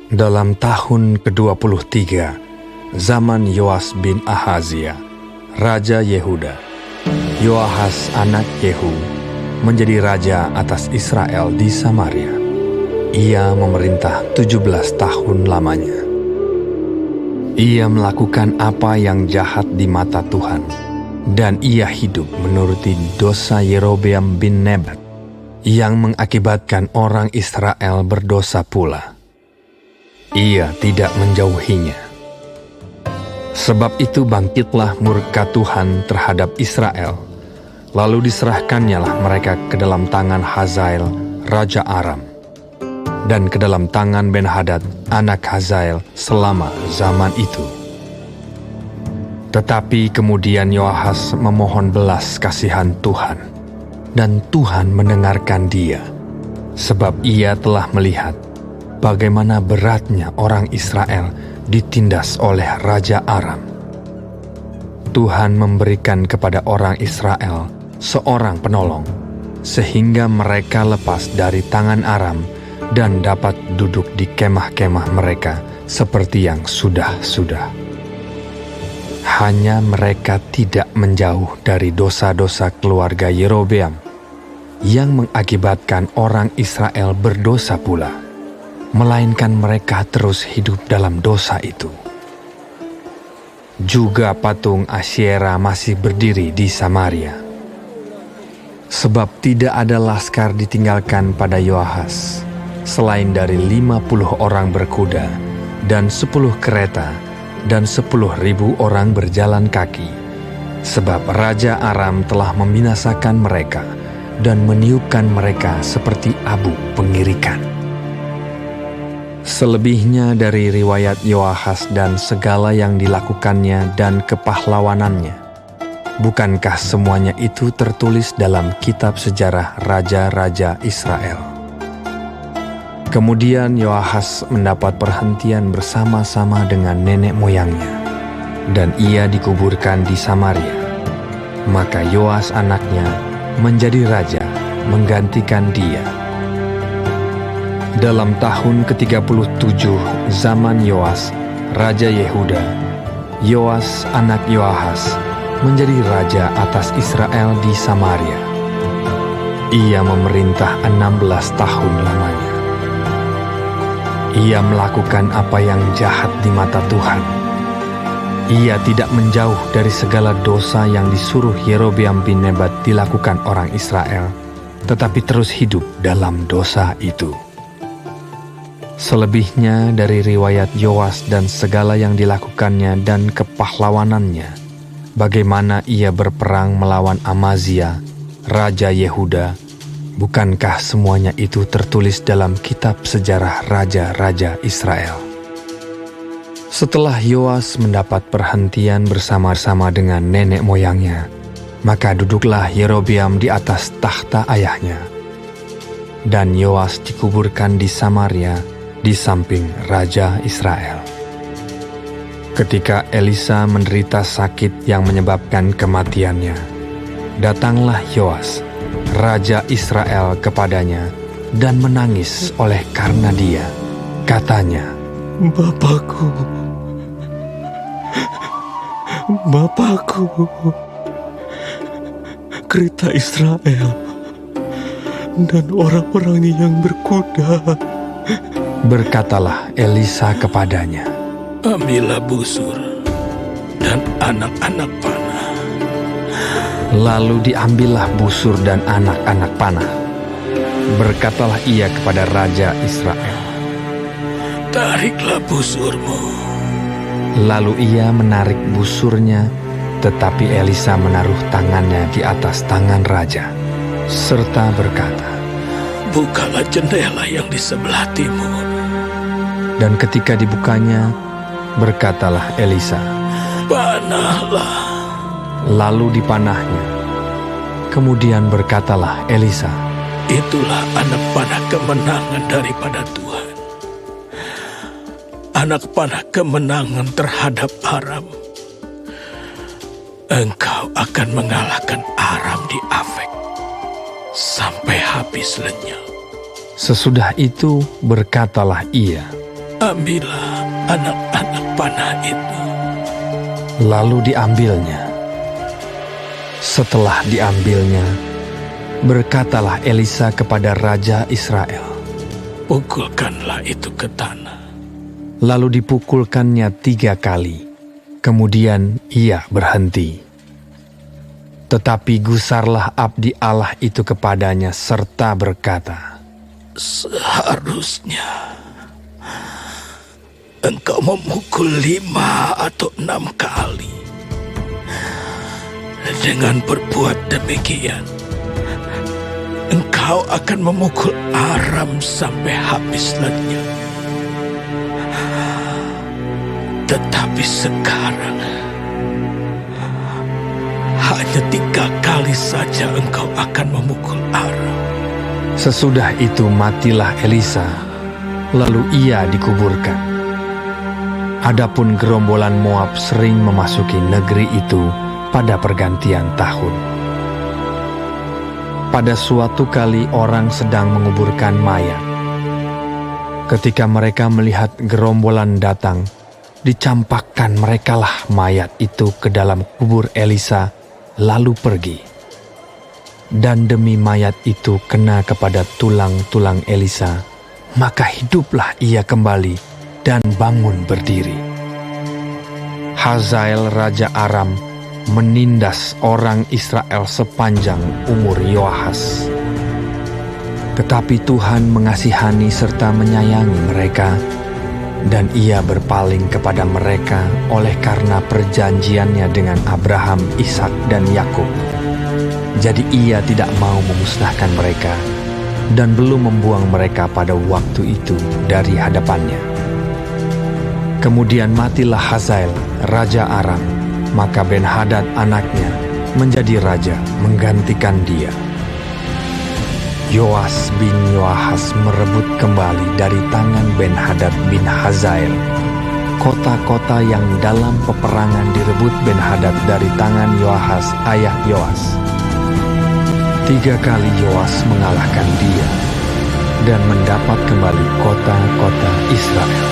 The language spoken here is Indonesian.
Dalam tahun ke-23, zaman Yoas bin Ahazia, Raja Yehuda, Yoahas anak Yehu menjadi raja atas Israel di Samaria. Ia memerintah 17 tahun lamanya. Ia melakukan apa yang jahat di mata Tuhan, dan ia hidup menuruti dosa Yerobeam bin Nebat, yang mengakibatkan orang Israel berdosa pula. Ia tidak menjauhinya. Sebab itu bangkitlah murka Tuhan terhadap Israel, lalu diserahkannyalah mereka ke dalam tangan Hazael, Raja Aram, dan ke dalam tangan Ben-Hadad, anak Hazael, selama zaman itu. Tetapi kemudian Yoahas memohon belas kasihan Tuhan, dan Tuhan mendengarkan dia, sebab ia telah melihat bagaimana beratnya orang Israel ditindas oleh Raja Aram. Tuhan memberikan kepada orang Israel seorang penolong, sehingga mereka lepas dari tangan Aram dan dapat duduk di kemah-kemah mereka seperti yang sudah-sudah. Hanya mereka tidak menjauh dari dosa-dosa keluarga Yerobeam, yang mengakibatkan orang Israel berdosa pula, melainkan mereka terus hidup dalam dosa itu. Juga patung Asyera masih berdiri di Samaria. Sebab tidak ada laskar ditinggalkan pada Yoahas, selain dari 50 orang berkuda, dan 10 kereta, dan 10.000 orang berjalan kaki. Sebab Raja Aram telah membinasakan mereka, dan meniupkan mereka seperti abu pengirikan. Selebihnya dari riwayat Yoahas dan segala yang dilakukannya dan kepahlawanannya, bukankah semuanya itu tertulis dalam kitab sejarah raja-raja Israel? Kemudian Yoahas mendapat perhentian bersama-sama dengan nenek moyangnya, dan ia dikuburkan di Samaria. Maka Yoas anaknya menjadi raja menggantikan dia. Dalam tahun ke-37 zaman Yoas, Raja Yehuda, Yoas anak Yoahas menjadi raja atas Israel di Samaria. Ia memerintah 16 tahun lamanya. Ia melakukan apa yang jahat di mata Tuhan. Ia tidak menjauh dari segala dosa yang disuruh Yerobeam bin Nebat dilakukan orang Israel, tetapi terus hidup dalam dosa itu. Selebihnya dari riwayat Yoas dan segala yang dilakukannya dan kepahlawanannya, bagaimana ia berperang melawan Amazia, Raja Yehuda, bukankah semuanya itu tertulis dalam kitab sejarah raja-raja Israel? Setelah Yoas mendapat perhentian bersama-sama dengan nenek moyangnya, maka duduklah Yerobeam di atas takhta ayahnya. Dan Yoas dikuburkan di Samaria, di samping Raja Israel. Ketika Elisa menderita sakit yang menyebabkan kematiannya, datanglah Yoas, Raja Israel, kepadanya dan menangis oleh karena dia. Katanya, Bapakku, kereta Israel dan orang-orangnya yang berkuda. Berkatalah Elisa kepadanya, Ambillah busur dan anak-anak panah. Lalu diambillah busur dan anak-anak panah. Berkatalah ia kepada Raja Israel, Tariklah busurmu. Lalu ia menarik busurnya, tetapi Elisa menaruh tangannya di atas tangan raja, serta berkata, Bukalah jendela yang di sebelah timur. Dan ketika dibukanya, berkatalah Elisa, Panahlah. Lalu dipanahnya. Kemudian berkatalah Elisa, Itulah anak panah kemenangan daripada Tuhan. Anak panah kemenangan terhadap Aram. Engkau akan mengalahkan Aram di Afek sampai habis lenyap. Sesudah itu berkatalah ia, ambillah anak-anak panah itu. Lalu diambilnya. Setelah diambilnya, berkatalah Elisa kepada Raja Israel, Pukulkanlah itu ke tanah. lalu dipukulkannya 3 kali. Kemudian ia berhenti. Tetapi gusarlah abdi Allah itu kepadanya serta berkata, Seharusnya engkau memukul 5 atau 6 kali. Dengan berbuat demikian, engkau akan memukul Aram sampai habis lenyap. Tetapi sekarang hanya 3 kali saja engkau akan memukul Aram. Sesudah itu matilah Elisa, lalu ia dikuburkan. Adapun gerombolan Moab sering memasuki negeri itu pada pergantian tahun. Pada suatu kali orang sedang menguburkan mayat. Ketika mereka melihat gerombolan datang, dicampakkan merekalah mayat itu ke dalam kubur Elisa, lalu pergi. Dan demi mayat itu kena kepada tulang-tulang Elisa, maka hiduplah ia kembali dan bangun berdiri. Hazael Raja Aram menindas orang Israel sepanjang umur Yoahas. Tetapi Tuhan mengasihani serta menyayangi mereka, dan ia berpaling kepada mereka oleh karena perjanjiannya dengan Abraham, Ishak, dan Yakub. Jadi ia tidak mau memusnahkan mereka, dan belum membuang mereka pada waktu itu dari hadapannya. Kemudian matilah Hazael, Raja Aram, maka Ben-Hadad anaknya menjadi raja menggantikan dia. Yoas bin Yoahas merebut kembali dari tangan Ben-Hadad bin Hazael kota-kota yang dalam peperangan direbut Ben-Hadad dari tangan Yoahas ayah Yoas. 3 kali Yoas mengalahkan dia dan mendapat kembali kota-kota Israel.